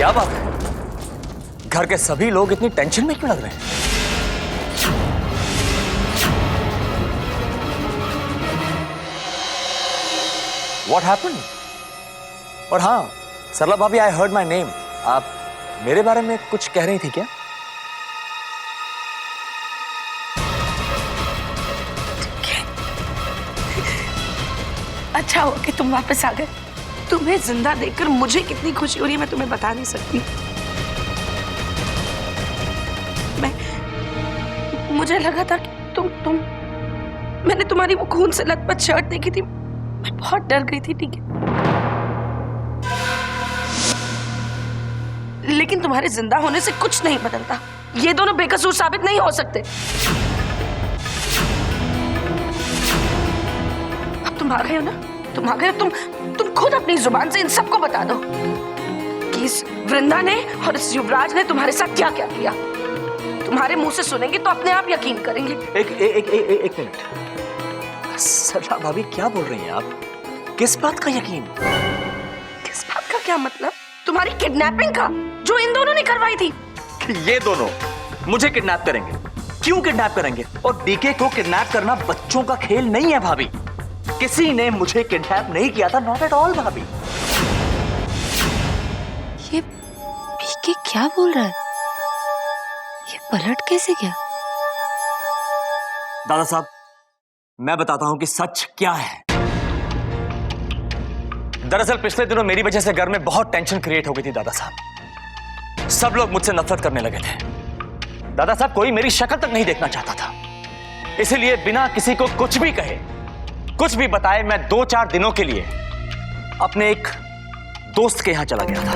क्या बात है? घर के सभी लोग इतनी टेंशन में क्यों लग रहे हैं? What happened? और हाँ, सरला भाभी, I heard my name. आप मेरे बारे में कुछ कह रही थी क्या? अच्छा हो कि तुम वापस आ गए। तुम्हें जिंदा देखकर मुझे कितनी खुशी हो रही है मैं तुम्हें बता नहीं सकती। मुझे लगा था कि मैंने तुम्हारी वो खून से लथपथ शर्ट देखी थी, मैं बहुत डर गई थी, ठीक है? लेकिन तुम्हारे जिंदा होने से कुछ नहीं बदलता। ये दोनों बेकसूर साबित नहीं हो सकते। अब तुम आ गए हो ना, तुम आ गए हो, तुम खुद अपनी जुबान से इन सबको बता दो कि इस वृंदा ने और इस युवराज ने तुम्हारे साथ क्या क्या किया। तुम्हारे मुंह से सुनेंगे तो अपने आप यकीन करेंगे। एक मिनट, सरला भाभी क्या बोल रही हैं आप? किस बात का यकीन? किस बात का क्या मतलब? तुम्हारी किडनैपिंग का, जो इन दोनों ने करवाई थी। ये दोनों मुझे किडनैप करेंगे? क्यों किडनैप करेंगे? और डीके को किडनैप करना बच्चों का खेल नहीं है भाभी। किसी ने मुझे किडनैप नहीं किया था, नॉट एट ऑल भाभी। ये पीके क्या बोल रहा है? ये पलट कैसे गया? दादा साहब, मैं बताता हूं कि सच क्या है। दरअसल पिछले दिनों मेरी वजह से घर में बहुत टेंशन क्रिएट हो गई थी दादा साहब। सब लोग मुझसे नफरत करने लगे थे। दादा साहब, कोई मेरी शक्ल तक नहीं देखना चाहता था। इसीलिए बिना किसी को कुछ भी कहे, कुछ भी बताए, मैं 2-4 दिनों के लिए अपने एक दोस्त के यहां चला गया था।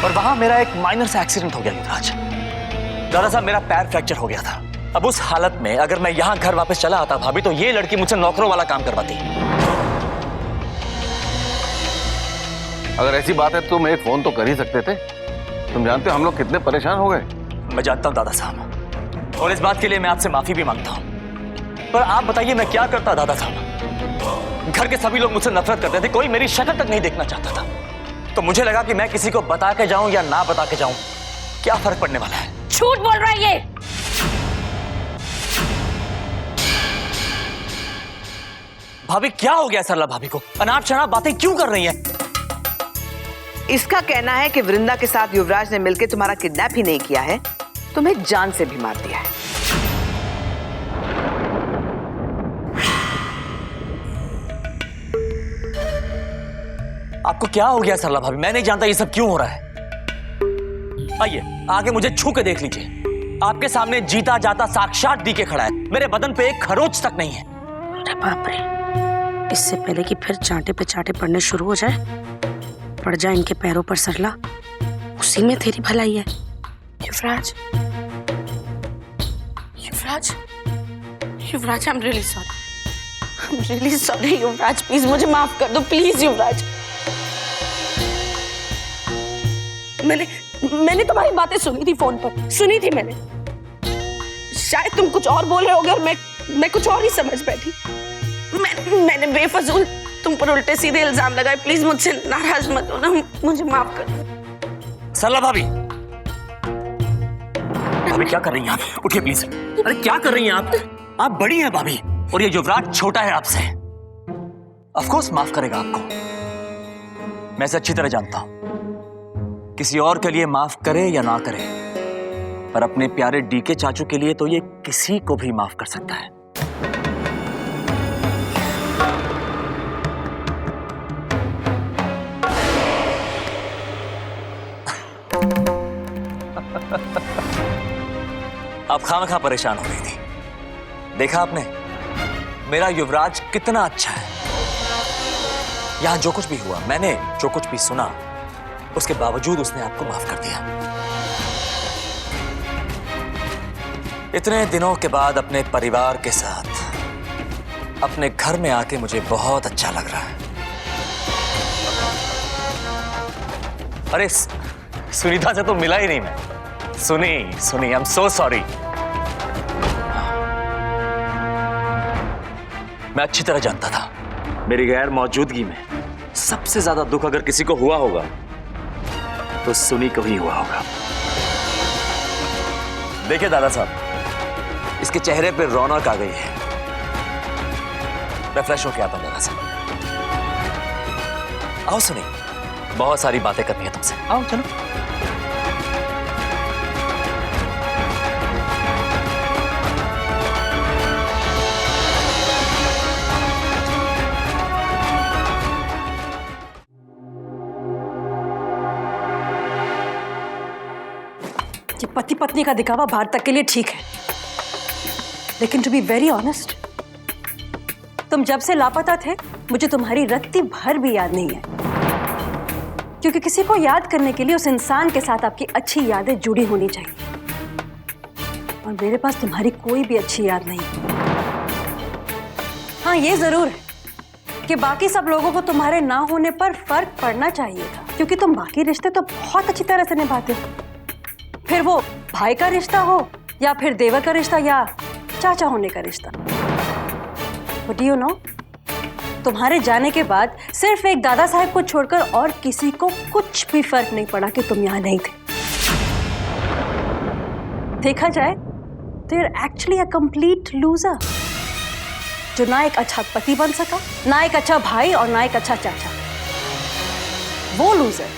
और वहां मेरा एक माइनर सा एक्सीडेंट हो गया युवराज। दादा साहब, मेरा पैर फ्रैक्चर हो गया था। अब उस हालत में अगर मैं यहां घर वापस चला आता भाभी, तो ये लड़की मुझसे नौकरों वाला काम करवाती। अगर ऐसी बात है तो तुम एक फोन तो कर ही सकते थे। तुम जानते हो हम लोग कितने परेशान हो गए। मैं जानता हूं दादा साहब, और इस बात के लिए मैं आपसे माफी भी मांगता हूं। पर आप बताइए मैं क्या करता दादा साहब? घर के सभी लोग मुझसे नफरत करते थे, कोई मेरी शक्ल तक नहीं देखना चाहता था। तो मुझे लगा कि मैं किसी को बता के जाऊं या ना बता के जाऊं, क्या फर्क पड़ने वाला है? झूठ बोल रहा है ये। भाभी क्या हो गया सरला भाभी को? अनाप शनाप बातें क्यों कर रही हैं? इसका कहना है कि वृंदा के साथ युवराज ने मिलकर तुम्हारा किडनैप ही नहीं किया है, तुम्हें जान से भी मार दिया है। आपको क्या हो गया सरला भाभी? मैं नहीं जानता ये सब क्यों हो रहा है। आइए आगे मुझे छू के देख लीजिए। आपके सामने जीता जाता साक्षात डीके खड़ा है। मेरे बदन पे एक खरोच तक नहीं है। अरे बाप रे, इससे पहले कि फिर चांटे पे चांटे पड़ने शुरू हो जाए, पड़ जाए इनके पैरों पर सरला, उसी में तेरी भलाई है। Yuvraj, Yuvraj, Yuvraj, I am really sorry, I am really sorry Yuvraj, please मुझे माफ कर दो, प्लीज युवराज। मैंने तुम्हारी बातें सुनी थी, फोन पर सुनी थी मैंने। शायद तुम कुछ और बोल रहे होगे और मैं कुछ और ही समझ बैठी। मैंने बेफजूल तुम पर उल्टे सीधे इल्जाम लगाए। प्लीज मुझसे नाराज मत हो ना, मुझे माफ कर दो। सरला भाभी, भाभी क्या कर रही हैं आप? उठिए प्लीज। अरे क्या कर रही हैं आप? आप बड़ी हैं भाभी, और ये युवराज छोटा है आपसे। ऑफ कोर्स माफ करेगा आपको, मैं इसे अच्छी तरह जानता हूं। किसी और के लिए माफ करे या ना करे, पर अपने प्यारे डीके चाचू के लिए तो ये किसी को भी माफ कर सकता है। आप खामखा परेशान हो गई थी। देखा आपने मेरा युवराज कितना अच्छा है। यहां जो कुछ भी हुआ, मैंने जो कुछ भी सुना, उसके बावजूद उसने आपको माफ कर दिया। इतने दिनों के बाद अपने परिवार के साथ अपने घर में आके मुझे बहुत अच्छा लग रहा है। अरे सुनीता से तो मिला ही नहीं मैं। सुनी, आई एम सो सॉरी। मैं अच्छी तरह जानता था मेरी गैर मौजूदगी में सबसे ज्यादा दुख अगर किसी को हुआ होगा तो सुनी को ही हुआ होगा। देखिए दादा साहब, इसके चेहरे पे रौनक आ गई है। मैं फ्रेश होके आता हूं दादा साहब। आओ सुनी, बहुत सारी बातें करनी है तुमसे। आओ चलो। ये पति पत्नी का दिखावा बाहर तक के लिए ठीक है, लेकिन टू बी वेरी ऑनेस्ट, तुम जब से लापता थे मुझे तुम्हारी रत्ती भर भी याद नहीं है। क्योंकि किसी को याद करने के लिए उस इंसान के साथ आपकी अच्छी यादें जुड़ी होनी चाहिए, और मेरे पास तुम्हारी कोई भी अच्छी याद नहीं। हाँ, ये जरूर है कि बाकी सब लोगों को तुम्हारे ना होने पर फर्क पड़ना चाहिए था, क्योंकि तुम बाकी रिश्ते तो बहुत अच्छी तरह से निभाते हो। फिर वो भाई का रिश्ता हो या फिर देवर का रिश्ता या चाचा होने का रिश्ता। But do you know, तुम्हारे जाने के बाद सिर्फ एक दादा साहब को छोड़कर और किसी को कुछ भी फर्क नहीं पड़ा कि तुम यहां नहीं थे। देखा जाए तो you're actually a complete loser, जो ना एक अच्छा पति बन सका, ना एक अच्छा भाई और ना एक अच्छा चाचा। वो लूजर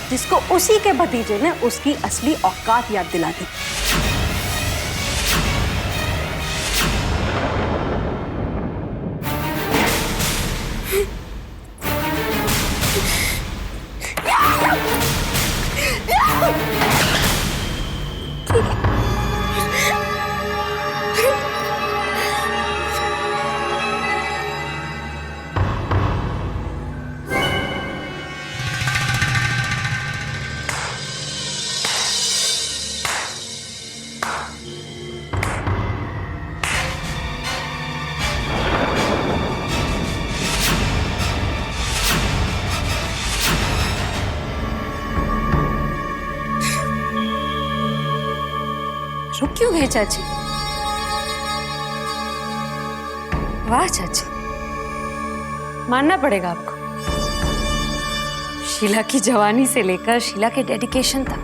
जिसको उसी के भतीजे ने उसकी असली औकात याद दिला दी। रुक क्यों गए चाची? वाह चाची, मानना पड़ेगा आपको। शीला की जवानी से लेकर शीला के डेडिकेशन तक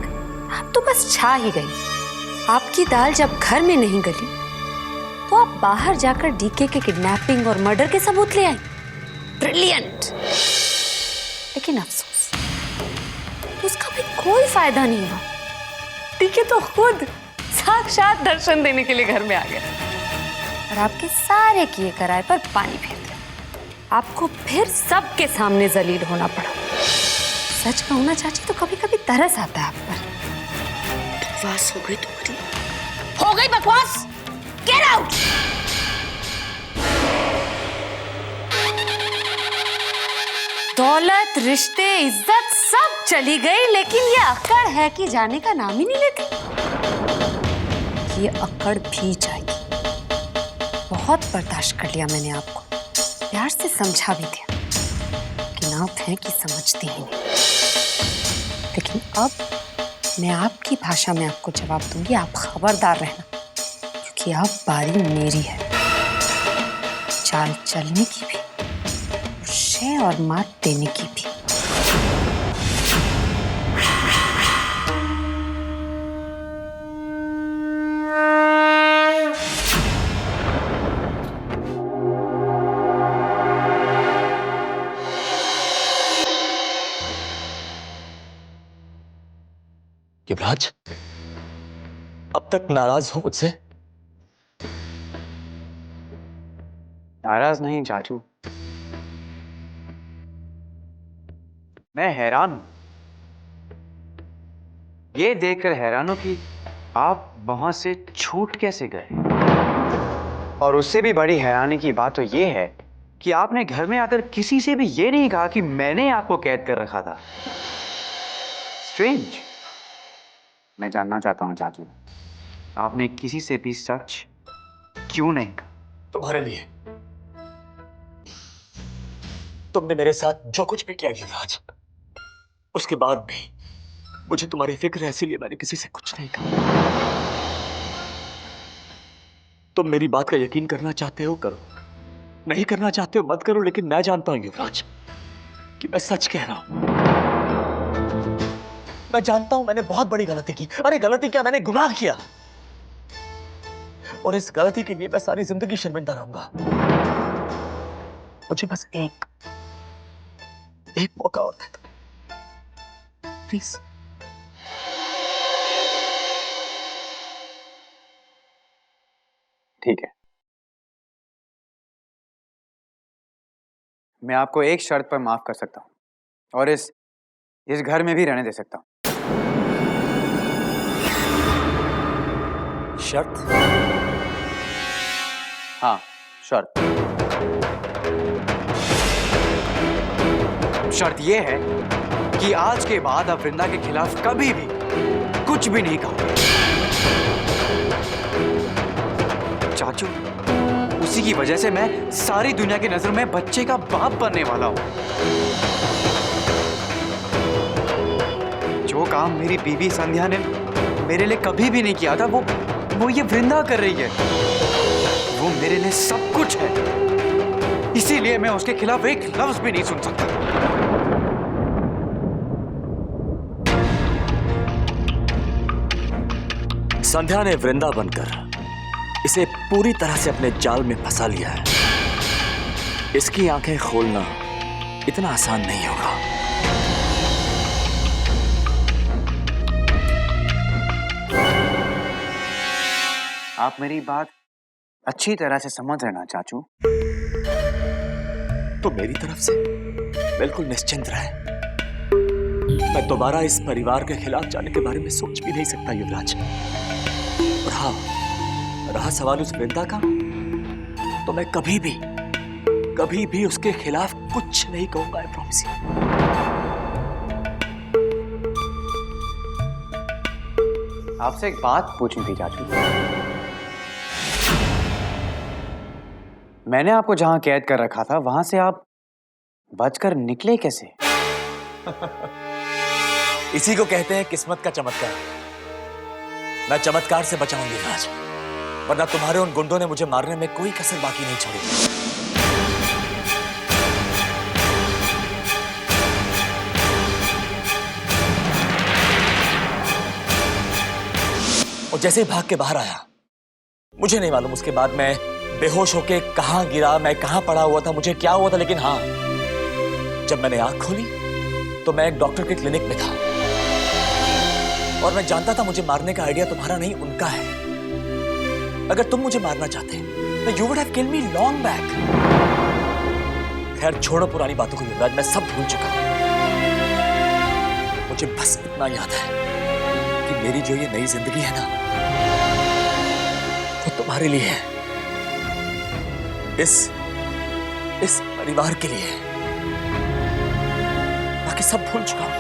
आप तो बस छा ही गई। आपकी दाल जब घर में नहीं गली तो आप बाहर जाकर डीके के किडनैपिंग और मर्डर के सबूत ले आई। ब्रिलियंट। लेकिन अफसोस, उसका भी कोई फायदा नहीं हुआ। डीके तो खुद साक्षात दर्शन देने के लिए घर में आ गया और आपके सारे किए कराए पर पानी फेर दिया। आपको फिर सबके सामने जलील होना पड़ा। सच कहूं ना चाची, तो कभी कभी तरस आता है आप पर। बकवास हो गई तुम्हारी, हो गई बकवास। Get out. दौलत, रिश्ते, इज्जत सब चली गई, लेकिन ये अकड़ है कि जाने का नाम ही नहीं लेती। ये अकड़ भी जाएगी। बहुत बर्दाश्त कर लिया मैंने आपको, प्यार से समझा भी दिया, लेकिन आप हैं कि समझती ही नहीं। लेकिन अब मैं आपकी भाषा में आपको जवाब दूंगी। आप खबरदार रहना, क्योंकि अब बारी मेरी है चाल चलने की भी, शय और मात देने की भी। युवराज, अब तक नाराज हो मुझसे? नाराज नहीं चाचू, मैं हैरान हूं। ये देखकर हैरान हूं कि आप वहां से छूट कैसे गए। और उससे भी बड़ी हैरानी की बात तो ये है कि आपने घर में आकर किसी से भी ये नहीं कहा कि मैंने आपको कैद कर रखा था। स्ट्रेंज। मैं जानना चाहता हूं चाचू, आपने किसी से भी सच क्यों नहीं कहा? तुम्हारे लिए। तुमने मेरे साथ जो कुछ भी किया युवराज, उसके बाद भी मुझे तुम्हारी फिक्र है, इसीलिए मैंने किसी से कुछ नहीं कहा। तुम मेरी बात का यकीन करना चाहते हो करो, नहीं करना चाहते हो मत करो, लेकिन मैं जानता हूं युवराज कि मैं सच कह रहा हूं। मैं जानता हूं मैंने बहुत बड़ी गलती की। अरे गलती क्या, मैंने गुनाह किया, और इस गलती के लिए मैं सारी जिंदगी शर्मिंदा रहूंगा। मुझे बस एक मौका और दे दो प्लीज। ठीक है, मैं आपको एक शर्त पर माफ कर सकता हूं और इस घर में भी रहने दे सकता हूं। शर्त? हाँ, शर्त। शर्त यह है कि आज के बाद आप वृंदा के खिलाफ कभी भी कुछ भी नहीं कहोगे। चाचू, उसी की वजह से मैं सारी दुनिया की नजर में बच्चे का बाप बनने वाला हूं। जो काम मेरी बीवी संध्या ने मेरे लिए कभी भी नहीं किया था, वो ये वृंदा कर रही है। वो मेरे लिए सब कुछ है, इसीलिए मैं उसके खिलाफ एक लफ्ज भी नहीं सुन सकता। संध्या ने वृंदा बनकर इसे पूरी तरह से अपने जाल में फंसा लिया है। इसकी आंखें खोलना इतना आसान नहीं होगा। आप मेरी बात अच्छी तरह से समझ रहे ना चाचू? तो मेरी तरफ से बिल्कुल निश्चिंत रहे। मैं दोबारा इस परिवार के खिलाफ जाने के बारे में सोच भी नहीं सकता युवराज। और हाँ, रहा सवाल उस वृंदा का, तो मैं कभी भी उसके खिलाफ कुछ नहीं कहूंगा। I promise you. आपसे एक बात पूछनी थी चाचू। मैंने आपको जहां कैद कर रखा था, वहां से आप बचकर निकले कैसे? इसी को कहते हैं किस्मत का चमत्कार। मैं चमत्कार से बचा हूं युवराज, वरना तुम्हारे उन गुंडों ने मुझे मारने में कोई कसर बाकी नहीं छोड़ी। और जैसे ही भाग के बाहर आया, मुझे नहीं मालूम उसके बाद मैं बेहोश होके कहां गिरा, मैं कहां पड़ा हुआ था, मुझे क्या हुआ था, लेकिन हाँ, जब मैंने आंख खोली तो मैं एक डॉक्टर के क्लिनिक में था। और मैं जानता था मुझे मारने का आइडिया तुम्हारा नहीं, उनका है। अगर तुम मुझे मारना चाहते तो you would have killed me long back. खैर छोड़ो पुरानी बातों को युवराज, मैं सब भूल चुका हूं। मुझे बस इतना याद है कि मेरी जो ये नई जिंदगी है ना, वो तुम्हारे लिए है, इस परिवार के लिए। बाकी सब भूल चुका हूं।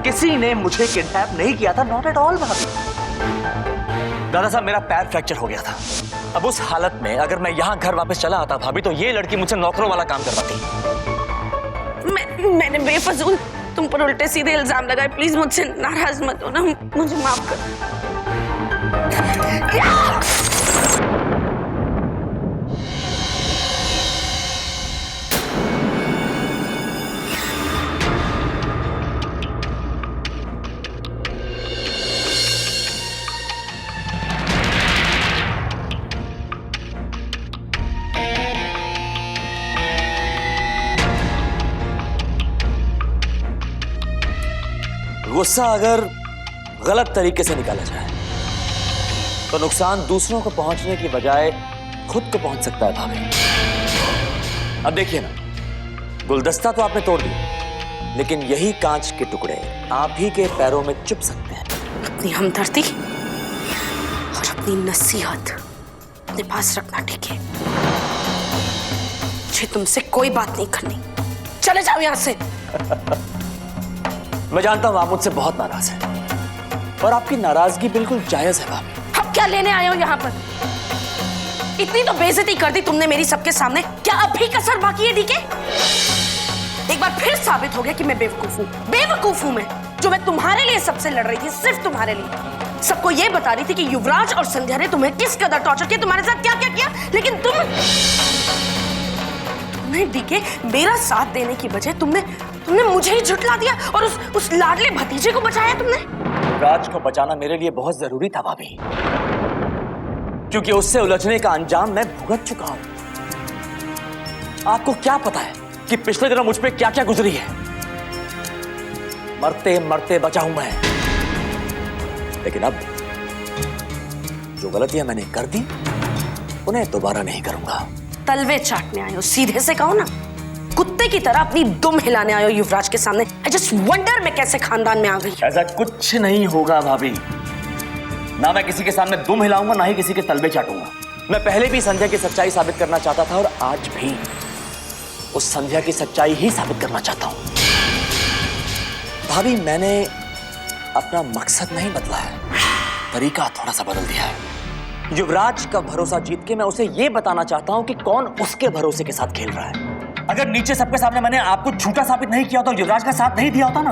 किसी ने मुझे किडनैप नहीं किया था, नॉट एट ऑल भाभी। दादा साहब, मेरा पैर फ्रैक्चर हो गया था। अब उस हालत में अगर मैं यहाँ घर वापस चला आता भाभी, तो ये लड़की मुझसे नौकरों वाला काम करवाती। मैंने बेफजूल तुम पर उल्टे सीधे इल्जाम लगाए। प्लीज मुझसे नाराज मत हो ना, मुझे माफ कर। गुस्सा अगर गलत तरीके से निकाला जाए तो नुकसान दूसरों को पहुंचने की बजाय खुद को पहुंच सकता है भाभी। अब देखिए ना, गुलदस्ता तो आपने तोड़ दिया, लेकिन यही कांच के टुकड़े आप ही के पैरों में चुभ सकते हैं। अपनी हमदर्दी और अपनी नसीहत अपने पास रखना, ठीक है? मुझे तुमसे कोई बात नहीं करनी। चले जाओ यहां से। मैं जानता हूं आप मुझसे बहुत नाराज हैं, और आपकी नाराजगी बिल्कुल जायज है भाभी। अब क्या लेने आए हो यहाँ पर? इतनी तो बेइज्जती कर दी तुमने मेरी सबके सामने। क्या अब भी कसर बाकी है डीके? एक बार फिर साबित हो गया कि मैं बेवकूफ हूँ। बेवकूफ हूँ मैं, जो मैं तुम्हारे लिए सबसे लड़ रही थी, सिर्फ तुम्हारे लिए। सबको ये बता रही थी कि युवराज और संध्या ने तुम्हें किस कदर टॉर्चर किया, तुम्हारे साथ क्या क्या किया, लेकिन तुमने डीके मेरा साथ देने की बजाय तुमने मुझे ही झुठला दिया और उस लाडले भतीजे को बचाया तुमने। युवराज को बचाना मेरे लिए बहुत जरूरी था भाभी, क्योंकि उससे उलझने का अंजाम मैं भुगत चुका हूं। आपको क्या पता है कि पिछले दिनों मुझ पे क्या क्या गुजरी है। मरते मरते बचा हूं मैं, लेकिन अब जो गलतियां मैंने कर दी उन्हें दोबारा नहीं करूंगा। तलवे चाटने आए हो, सीधे से कहो ना। कुत्ते की तरह अपनी दुम हिलाने आए हो युवराज के सामने। आई जस्ट वंडर मैं कैसे खानदान में आ गई। ऐसा कुछ नहीं होगा भाभी, ना मैं किसी के सामने दुम हिलाऊंगा, ना ही किसी के तलवे चाटूंगा। मैं पहले भी संध्या की सच्चाई साबित करना चाहता था, और आज भी उस संध्या की सच्चाई ही साबित करना चाहता हूं। भाभी, मैंने अपना मकसद नहीं बदला है, तरीका थोड़ा सा बदल दिया है। युवराज का भरोसा जीत के मैं उसे यह बताना चाहता हूं कि कौन उसके भरोसे के साथ खेल रहा है। अगर नीचे सबके सामने मैंने आपको झूठा साबित नहीं किया होता और युवराज का साथ नहीं दिया होता ना,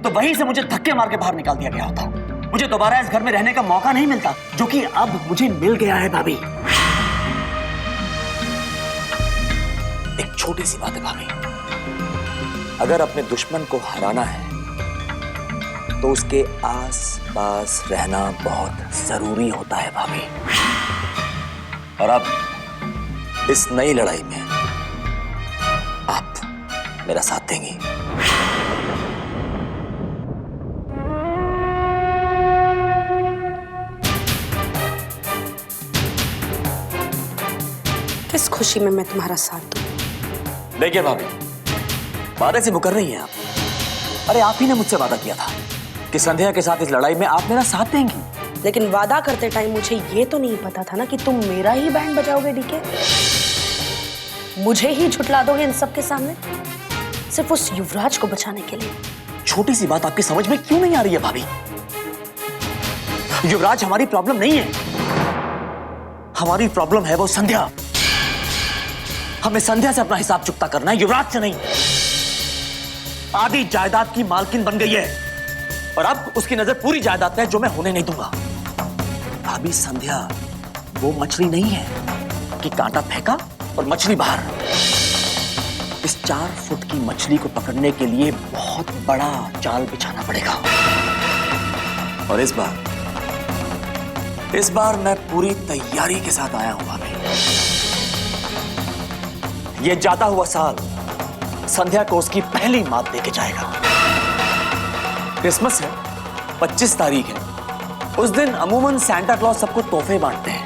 तो वहीं से मुझे धक्के मार के बाहर निकाल दिया गया होता। मुझे दोबारा इस घर में रहने का मौका नहीं मिलता, जो कि अब मुझे मिल गया है भाभी। एक छोटी सी बात है भाभी, अगर अपने दुश्मन को हराना है तो उसके आस पास रहना बहुत जरूरी होता है भाभी। और अब इस नई लड़ाई में आप मेरा साथ देंगी। किस खुशी में मैं तुम्हारा साथ दूं? देखिए भाभी, वादे से मुकर रही हैं आप। अरे आप ही ने मुझसे वादा किया था कि संध्या के साथ इस लड़ाई में आप मेरा साथ देंगी। लेकिन वादा करते टाइम मुझे ये तो नहीं पता था ना कि तुम मेरा ही बैंड बजाओगे डीके। मुझे ही झुठला दोगे इन सब के सामने, सिर्फ उस युवराज को बचाने के लिए। छोटी सी बात आपकी समझ में क्यों नहीं आ रही है भाभी? युवराज हमारी प्रॉब्लम नहीं है, हमारी प्रॉब्लम है वो संध्या। हमें संध्या से अपना हिसाब चुकता करना है, युवराज से नहीं। आधी जायदाद की मालकिन बन गई है, और अब उसकी नजर पूरी जायदाद पे है, जो मैं होने नहीं दूंगा। भाभी, संध्या वो मछली नहीं है कि कांटा फेंका और मछली बाहर। इस 4 फुट की मछली को पकड़ने के लिए बहुत बड़ा जाल बिछाना पड़ेगा। और इस बार मैं पूरी तैयारी के साथ आया हूं भाभी। ये जाता हुआ साल संध्या को उसकी पहली मात देके जाएगा। क्रिसमस है, 25 तारीख है। उस दिन अमूमन सैंटा क्लॉज सबको तोहफे बांटते हैं,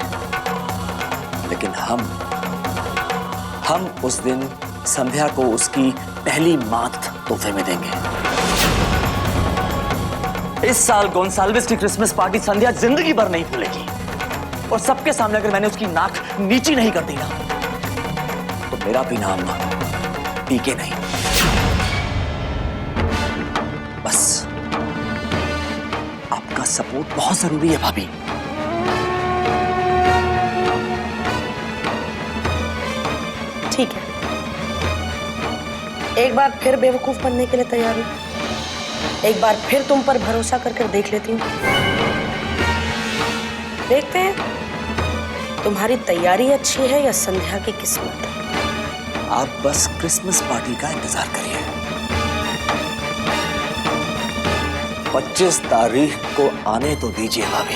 लेकिन हम उस दिन संध्या को उसकी पहली मात तोहफे में देंगे। इस साल गोंसाल्विस की क्रिसमस पार्टी संध्या जिंदगी भर नहीं भूलेगी, और सबके सामने अगर मैंने उसकी नाक नीची नहीं कर दी ना, तो मेरा भी नाम डीके नहीं। बस आपका सपोर्ट बहुत जरूरी है भाभी। ठीक है, एक बार फिर बेवकूफ बनने के लिए तैयार हूं। एक बार फिर तुम पर भरोसा कर देख लेती हूँ। देखते हैं तुम्हारी तैयारी अच्छी है या संध्या की किस्मत। आप बस क्रिसमस पार्टी का इंतजार करिए। 25 तारीख को आने तो दीजिए भाभी।